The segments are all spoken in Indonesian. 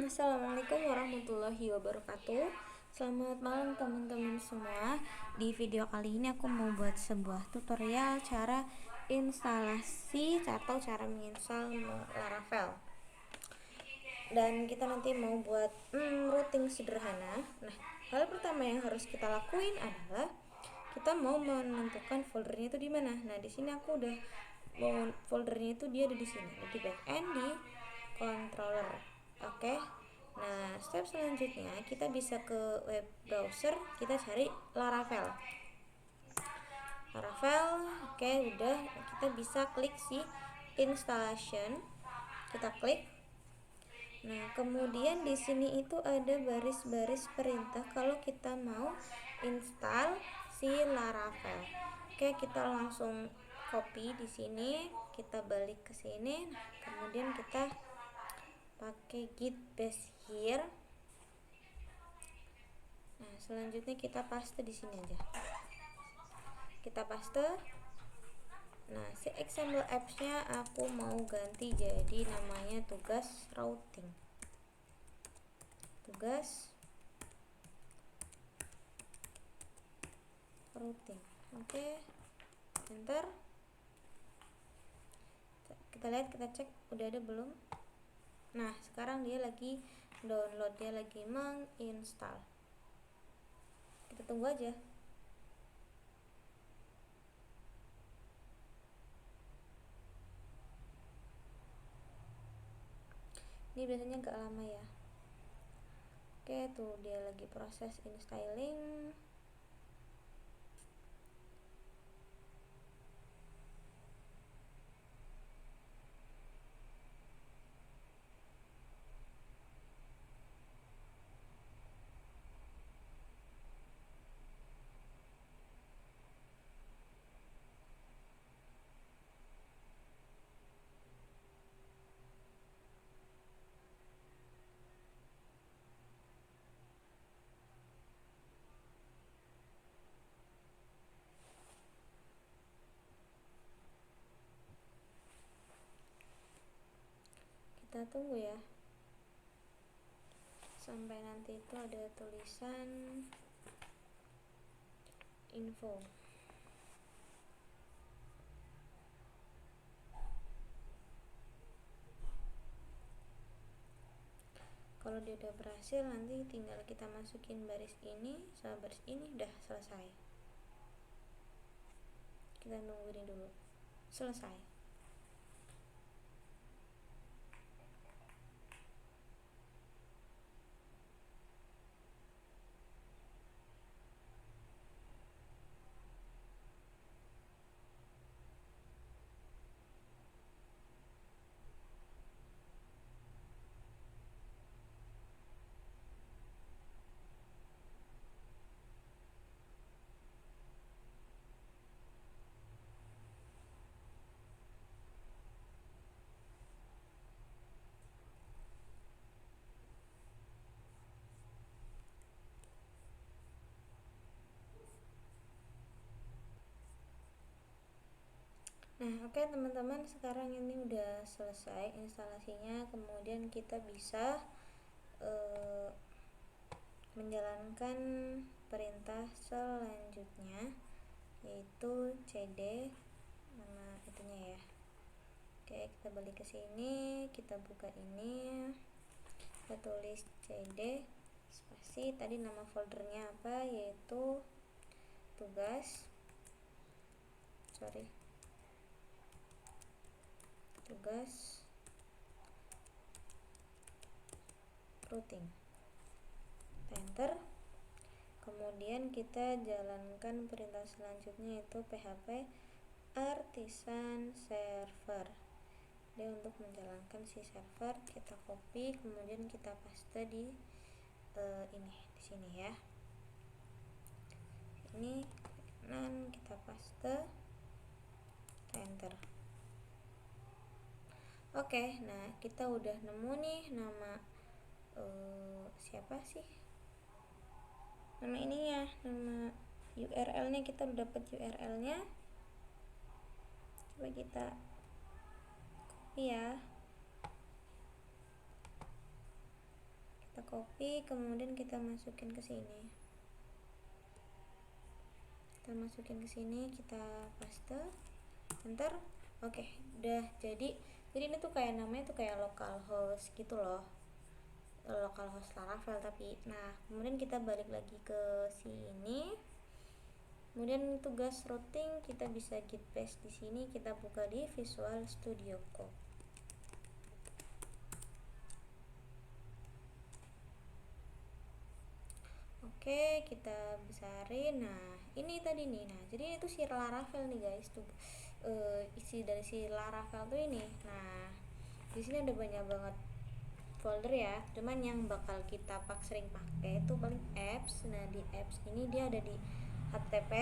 Assalamualaikum warahmatullahi wabarakatuh. Selamat malam teman-teman semua. Di video kali ini aku mau buat sebuah tutorial cara instalasi atau cara menginstal Laravel. Dan kita nanti mau buat routing sederhana. Nah, hal pertama yang harus kita lakuin adalah kita mau menentukan foldernya itu di mana. Nah, di sini aku udah mau foldernya itu dia ada di sini, di backend di controller. Oke. Nah, step selanjutnya kita bisa ke web browser, kita cari Laravel. Oke, udah kita bisa klik si installation. Kita klik. Nah, kemudian di sini itu ada baris-baris perintah kalau kita mau install si Laravel. Oke, kita langsung copy di sini, kita balik ke sini, kemudian kita pakai git paste here. Nah, selanjutnya kita paste di sini aja. Kita paste. Nah, si example apps-nya aku mau ganti jadi namanya tugas routing. Tugas routing. Oke. Enter. Kita lihat, kita cek udah ada belum. Nah, sekarang dia lagi download, dia lagi menginstal. Kita tunggu aja. Ini biasanya agak lama ya. Oke, tuh dia lagi proses installing. Kita tunggu ya sampai nanti itu ada tulisan info. Kalau dia udah berhasil, nanti tinggal kita masukin baris ini sama baris ini, udah selesai. Kita nunggu ini dulu. Selesai. Nah, oke teman-teman, sekarang ini udah selesai instalasinya. Kemudian kita bisa menjalankan perintah selanjutnya, yaitu cd nama itunya ya. Oke, kita balik ke sini, kita buka ini, kita tulis cd spasi, tadi nama foldernya apa, yaitu tugas routing. Enter. Kemudian kita jalankan perintah selanjutnya, yaitu php artisan server. Dia untuk menjalankan si server, kita copy, kemudian kita paste di ini di sini ya. Ini kanan, kita paste, enter. Oke, nah kita udah nemu nih nama siapa sih nama ininya, nama URL-nya, kita udah dapat URL-nya. Coba kita copy ya. copy, kemudian kita masukin ke sini, kita paste, enter. Oke, udah jadi ini tuh kayak namanya tuh kayak localhost gitu loh, localhost Laravel tapi. Nah, kemudian kita balik lagi ke sini. Kemudian tugas routing kita bisa git paste di sini, kita buka di Visual Studio Code. Oke, kita besarin. Nah, ini tadi nih. Nah, jadi itu si Laravel nih guys, tuh isi dari si Laravel tuh ini. Nah, di sini ada banyak banget folder ya. Cuman yang bakal kita sering pakai itu paling apps. Nah, di apps ini dia ada di HTTP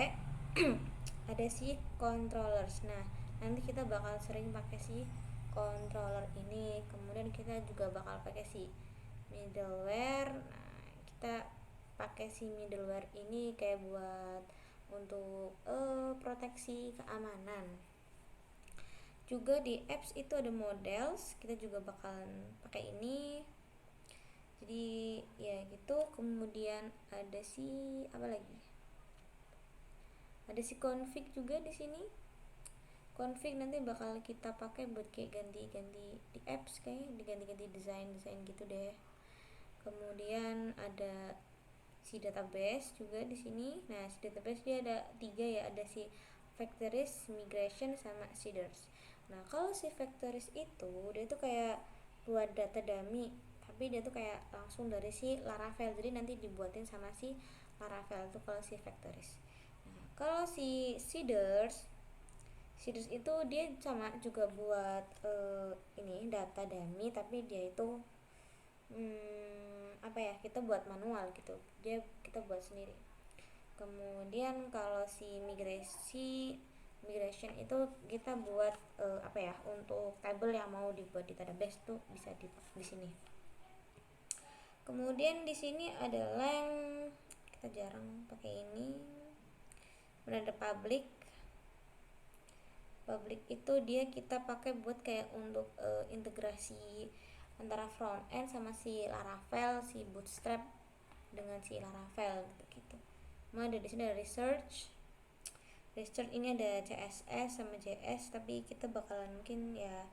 ada si controllers. Nah, nanti kita bakal sering pakai si controller ini. Kemudian kita juga bakal pakai si middleware. Nah, kita pakai si middleware ini kayak buat untuk proteksi keamanan. Juga di apps itu ada models, kita juga bakalan pakai ini. Jadi ya gitu. Kemudian ada si apa lagi? Ada si config juga di sini. Config nanti bakal kita pakai buat kayak ganti-ganti di apps, kayak diganti-ganti desain gitu deh. Kemudian ada si database juga di sini. Nah, si database dia ada 3 ya, ada si factories, migration, sama seeders. Nah, kalau si factories itu dia tuh kayak buat data dummy, tapi dia tuh kayak langsung dari si Laravel, jadi nanti dibuatin sama si Laravel tuh kalau si factories. Nah, kalau si seeders itu dia sama juga buat ini data dummy, tapi dia itu apa ya, kita buat manual gitu, kita buat sendiri. Kemudian kalau si migration itu kita buat apa ya, untuk table yang mau dibuat di database tuh bisa di sini. Kemudian di sini ada lang, kita jarang pakai ini. Kemudian ada public itu dia kita pakai buat kayak untuk integrasi antara front end sama si Laravel, si Bootstrap dengan si Laravel gitu. Ada di sini ada research ini ada CSS sama JS, tapi kita bakalan mungkin ya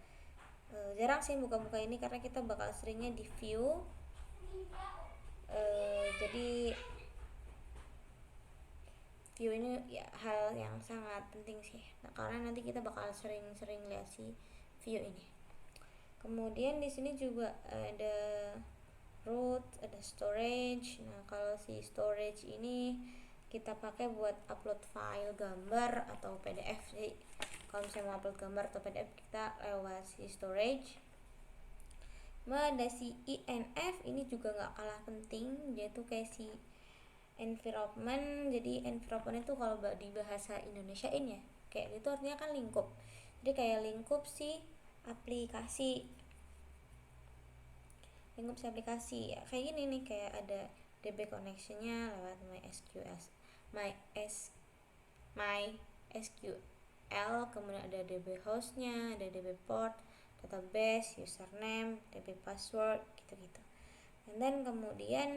jarang sih buka-buka ini karena kita bakal seringnya di view. Jadi view ini ya hal yang sangat penting sih. Nah, karena nanti kita bakal sering-sering lihat si view ini. Kemudian di sini juga ada root, ada storage. Nah, kalau si storage ini kita pakai buat upload file gambar atau PDF. Jadi kalau misalnya mau upload gambar atau PDF kita lewat si storage. Ada si INF ini juga nggak kalah penting, dia tuh kayak si environment. Jadi environment itu kalau di bahasa Indonesiain ya kayak gitu, artinya kan lingkup. Jadi kayak lingkup si aplikasi ya, kayak gini nih, kayak ada DB connectionnya lewat MySQL, kemudian ada DB hostnya, ada DB port, database, username, DB password gitu-gitu. Dan kemudian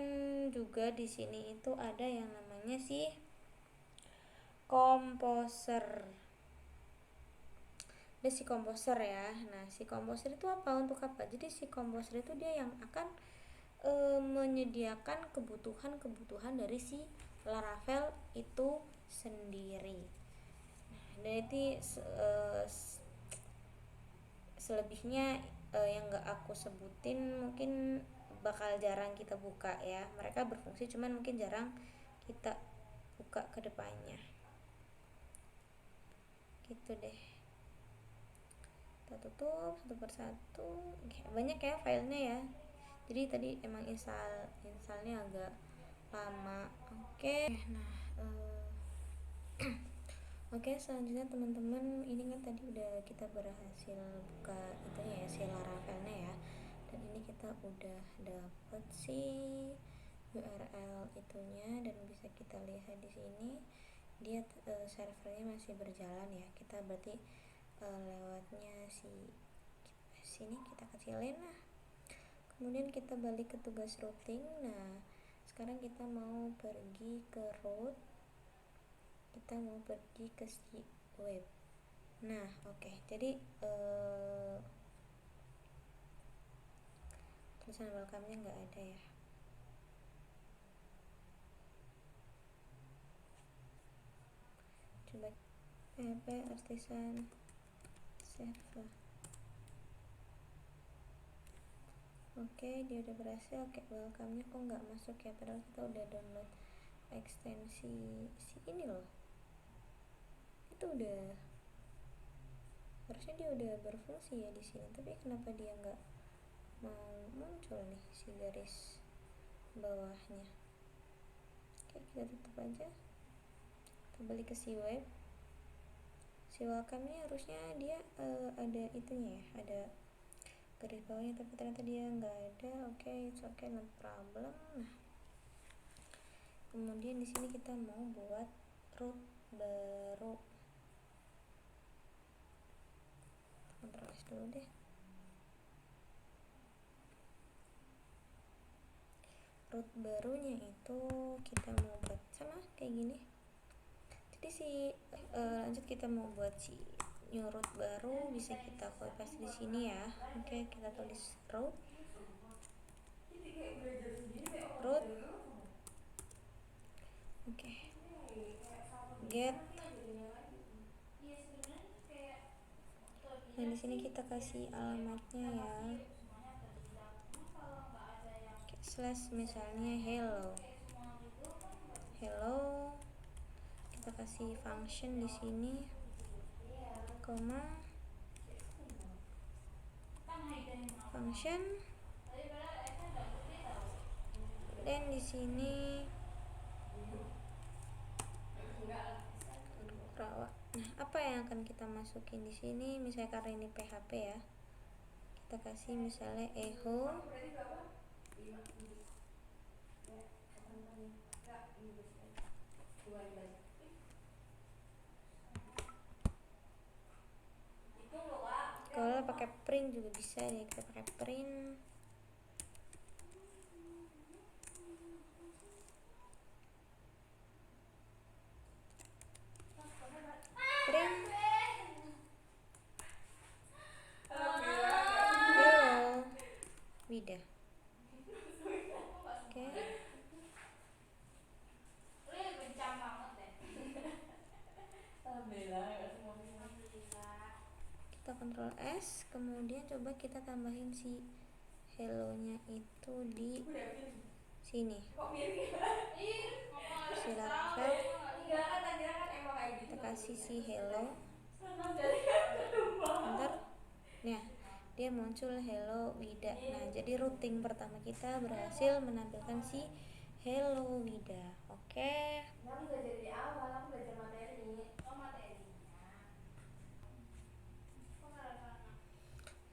juga di sini itu ada yang namanya si composer. Ada si composer ya. Nah, si composer itu untuk apa? Jadi si composer itu dia yang akan menyediakan kebutuhan dari si Laravel itu sendiri. Nah, dan itu selebihnya yang gak aku sebutin mungkin bakal jarang kita buka ya. Mereka berfungsi cuman mungkin jarang kita buka ke depannya. Gitu deh. Kita tutup satu persatu. Banyak ya filenya ya. Jadi tadi emang installnya agak lama. Oke. Nah, oke, selanjutnya teman-teman, ini kan tadi udah kita berhasil buka itunya ya, si Laravelnya ya. Dan ini kita udah dapet si URL itunya dan bisa kita lihat di sini dia servernya masih berjalan ya. Kita berarti lewatnya si sini kita kecilin lah. Kemudian kita balik ke tugas routing. Nah, sekarang kita mau pergi ke root, kita mau pergi ke si web. Nah, oke. Jadi tulisan welcome-nya nggak ada ya. Coba PHP artisan server. Oke, dia udah berhasil. Oke, welcome-nya kok nggak masuk ya, padahal kita udah download ekstensi si ini loh. Itu udah, harusnya dia udah berfungsi ya di sini, tapi kenapa dia nggak mau muncul nih si garis bawahnya. Oke, kita tutup aja. Kita balik ke si web. Si welcome-nya harusnya dia ada itunya ya, ada garis bawahnya, tapi ternyata dia nggak ada. Oke, it's okay, no problem. Nah, kemudian di sini kita mau buat root baru. Ctrl S dulu deh. Root barunya itu kita mau buat sama kayak gini. Jadi si lanjut kita mau buat si new root baru, bisa kita copy paste di sini ya. Oke, kita tulis root oke, get. Nah, di sini kita kasih alamatnya ya, slash misalnya hello. Kita kasih function di sini, koma function, dan di sini rawa. Nah, apa yang akan kita masukin di sini? Misalnya karena ini PHP ya, kita kasih misalnya echo kalau pakai print juga bisa ya, kita pakai print hello Wida. Oke. Kita Ctrl S, kemudian coba kita tambahin si hello nya itu di sini. Silakan kita kasih si hello. Bentar. Nah, dia muncul hello Wida. Nah, jadi routing pertama kita berhasil menampilkan si hello Wida. Oke.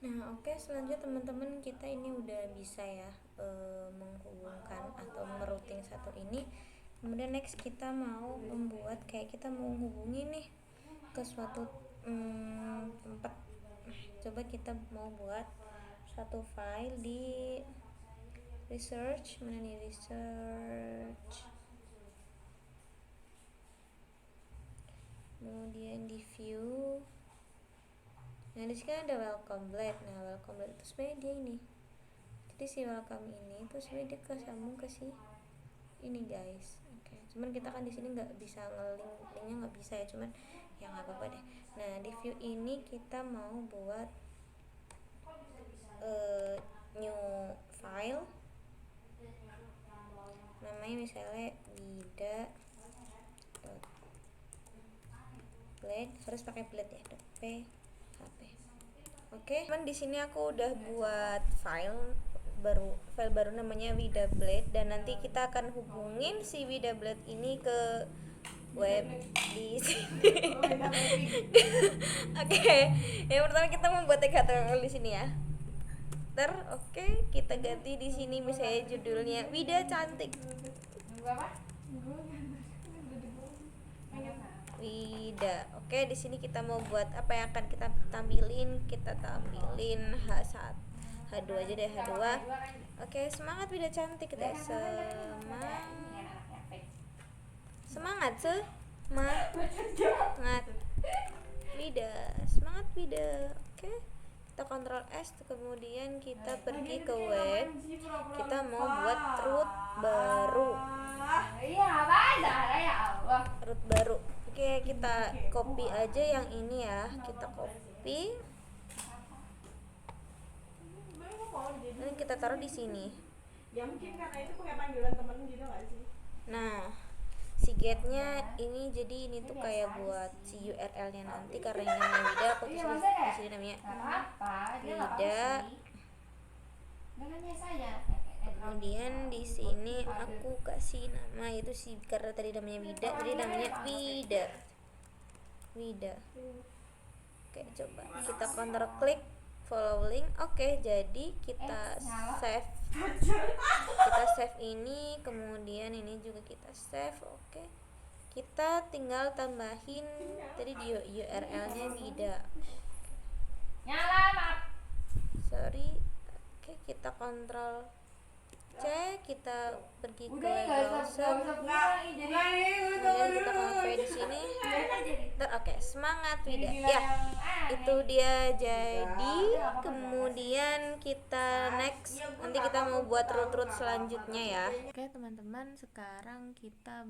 Nah, oke, selanjutnya teman-teman, kita ini udah bisa ya menghubungkan atau merouting satu ini. Kemudian next kita mau membuat kayak kita mau hubungi nih ke suatu tempat. Coba kita mau buat satu file di research, mana nih research, kemudian di view. Nah, di sini ada welcome blade. Nah, welcome blade itu sebenarnya dia ini. Jadi si welcome ini itu sebenarnya dia kesambung ke si ini guys. Oke, cuman kita kan di sini nggak bisa linknya nggak bisa ya, cuman ya nggak apa-apa deh. Nah, di view ini kita mau buat new file, namanya misalnya wida.blade, harus pakai blade ya, .php. Oke, di sini aku udah buat file baru namanya Wida Blade, dan nanti kita akan hubungin si Wida Blade ini ke web di sini. Oke, yang pertama kita membuat HTML di sini ya. Oke, kita ganti di sini misalnya judulnya Wida cantik. Wida. Oke, di sini kita mau buat apa yang akan kita tampilin? Kita tampilin H2 aja deh, H2. Oke, semangat Wida cantik deh. Semangat Wida, semangat Wida. Oke, kita kontrol S, kemudian kita pergi ke web. Kita mau buat root baru. Oke, kita copy aja yang ini ya. Kita copy. Dan kita taruh di sini. Ya mungkin karena itu pakai panggilan temen gitu nggak sih? Nah, si getnya ini, jadi ini tuh kayak buat si URL-nya nanti, karena ini namanya Wida, aku tulis di sini namanya Wida. Kemudian di sini aku kasih nama itu sih, karena tadi namanya Wida, jadi namanya Wida. Oke, coba kita counter klik follow link. Oke, jadi kita save. Kita save ini, kemudian ini juga kita save. Oke, kita tinggal tambahin tadi di URL-nya Wida. Sorry. Oke, kita kontrol C, kita pergi ke browser, kemudian kita copy di sini. Oke, semangat Wida. Ya, itu dia jadi. Kemudian kita next, nanti kita mau buat root selanjutnya ya. Oke teman-teman, sekarang kita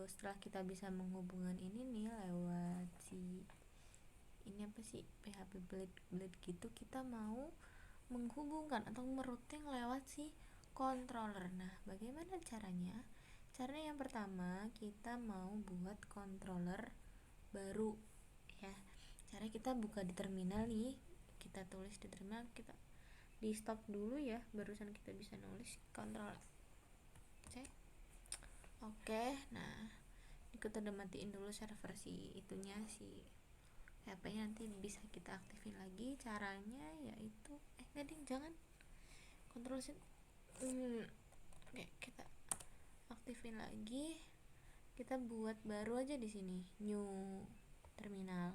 setelah kita bisa menghubungkan ini nih lewat si ini apa sih, PHP Blade gitu, kita mau menghubungkan atau merouting lewat si controller. Nah, bagaimana caranya? Caranya yang pertama, kita mau buat controller baru ya. Cara kita buka di terminal nih, kita tulis di terminal, kita di stop dulu ya, barusan kita bisa nulis control C. Oke, nah kita udah matiin dulu server si itunya, si HP-nya, nanti bisa kita aktifin lagi. Caranya yaitu enggak ding, jangan kontrol C. Oke, kita aktifin lagi, kita buat baru aja di sini, new terminal.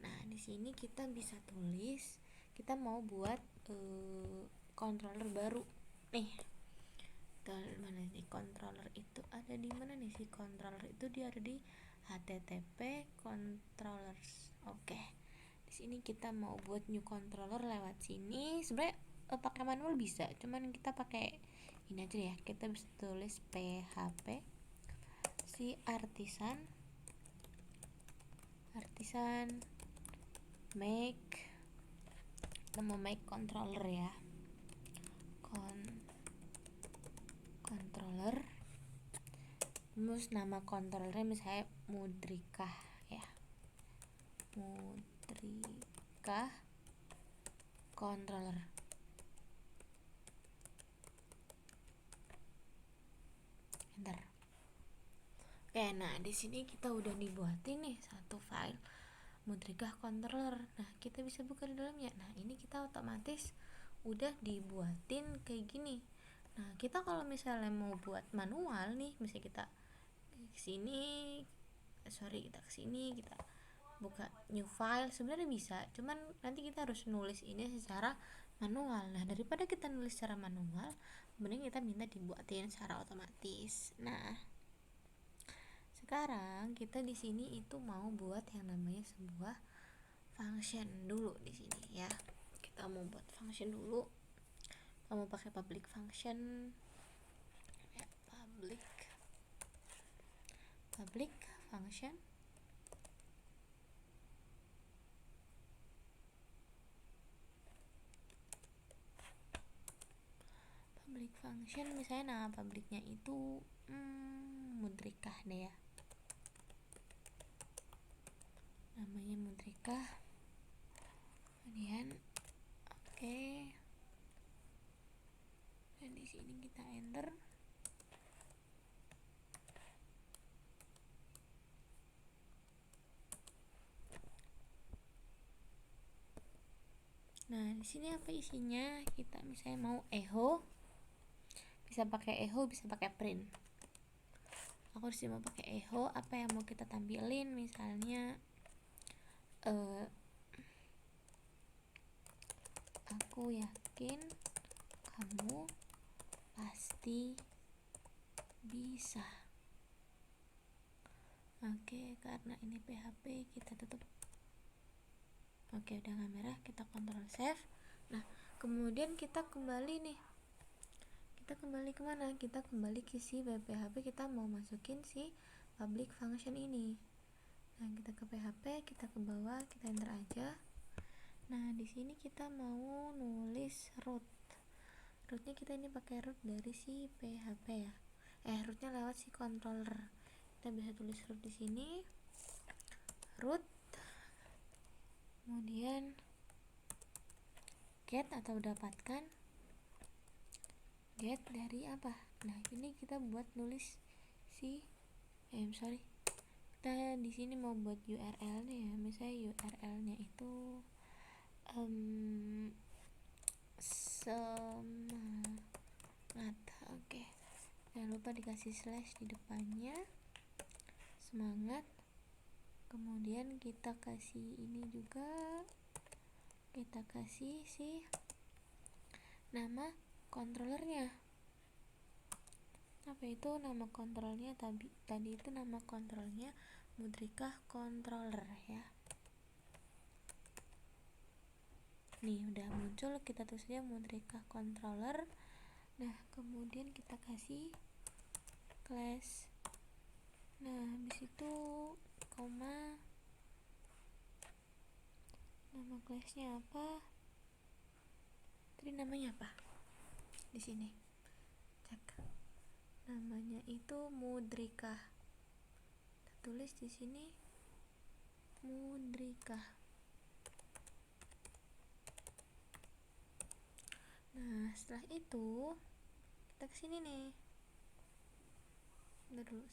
Nah, di sini kita bisa tulis kita mau buat controller baru nih. Mana nih controller itu, ada di mana nih si controller itu? Dia ada di http controllers. Oke, di sini kita mau buat new controller lewat sini. Sebenarnya pakai manual bisa, cuman kita pakai ini aja ya. Kita bisa tulis php si artisan make, kita mau make controller ya, controller, terus nama controllernya misalnya Mudrika ya, Mudrika controller. Enter. Oke, nah di sini kita udah dibuatin nih satu file Mudrika controller. Nah, kita bisa buka di dalamnya. Nah, ini kita otomatis udah dibuatin kayak gini. Nah, kita kalau misalnya mau buat manual nih, misalnya kita kesini, kita kesini, kita buka new file, sebenarnya bisa, cuman nanti kita harus nulis ini secara manual. Nah, daripada kita nulis secara manual, mending kita minta dibuatin secara otomatis. Nah, sekarang kita di sini itu mau buat yang namanya sebuah function dulu di sini ya. Kita mau buat function dulu. Kita mau pakai public function ya, public function. Public function misalnya nama publiknya itu Mudrika deh ya. Namanya Mudrika. Kemudian oke. Dan di sini kita enter. Nah, di sini apa isinya? Kita misalnya mau echo. Bisa pakai echo, bisa pakai print. Aku sih mau pakai echo. Apa yang mau kita tampilin? Misalnya Aku yakin kamu pasti bisa. Oke, karena ini PHP kita tutup. Oke, udah nggak merah, kita kontrol save. Nah, kemudian kita kembali nih. Kita kembali kemana? Kita kembali ke si web PHP, kita mau masukin si public function ini. Nah, kita ke PHP, kita ke bawah, kita enter aja. Nah, di sini kita mau nulis root. Rootnya kita ini pakai root dari si PHP ya. Rootnya lewat si controller. Kita bisa tulis root di sini. Root. Kemudian get atau dapatkan. Get dari apa? Nah, ini kita buat nulis si kita di sini mau buat URL-nya ya. Misalnya URL-nya itu semangat. Oke. Jangan lupa dikasih slash di depannya. Semangat. Kemudian kita kasih ini juga. Kita kasih si nama controllernya. Apa itu nama kontrolnya? Tadi itu nama kontrolnya Mudrikah controller ya. Nih udah muncul, kita tulis saja Mudrikah controller. Nah, kemudian kita kasih class. Nah, habis itu koma. Nama classnya apa? Tadi namanya apa? Di sini. Cek. Namanya itu Mudrikah. Kita tulis di sini Mudrikah. Nah, setelah itu kita kesini nih. Bentar dulu,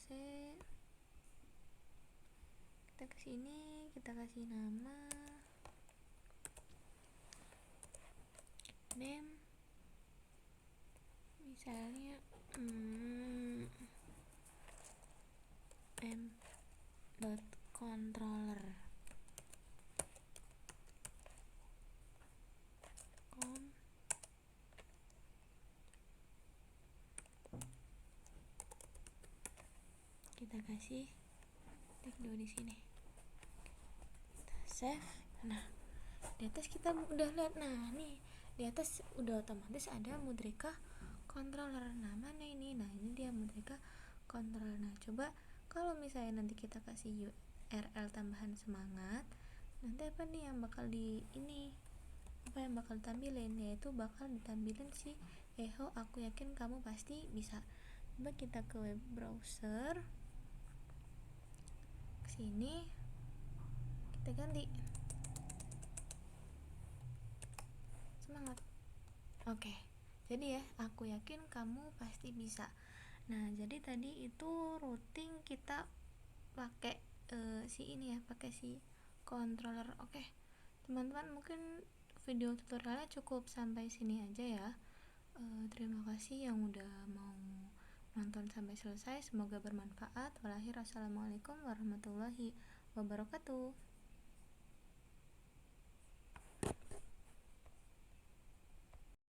kita kesini, kita kasih nama name, misalnya m.controller kita kasih tik dulu di sini. Kita save. Nah, di atas kita udah lihat. Nah, nih di atas udah otomatis ada Mudrikah controller. Nah, mana ini? Nah, ini dia Mudrikah controller. Nah, coba kalau misalnya nanti kita kasih URL tambahan semangat, nanti apa nih yang bakal apa yang bakal ditampilin? Yaitu bakal ditampilin si aku yakin kamu pasti bisa. Coba kita ke web browser, kesini kita ganti semangat. Oke, jadi ya aku yakin kamu pasti bisa. Nah, jadi tadi itu routing kita pakai si ini ya, pakai si controller. Oke, teman-teman, mungkin video tutorialnya cukup sampai sini aja ya. Terima kasih yang udah mau nonton sampai selesai, semoga bermanfaat. Assalamualaikum warahmatullahi wabarakatuh.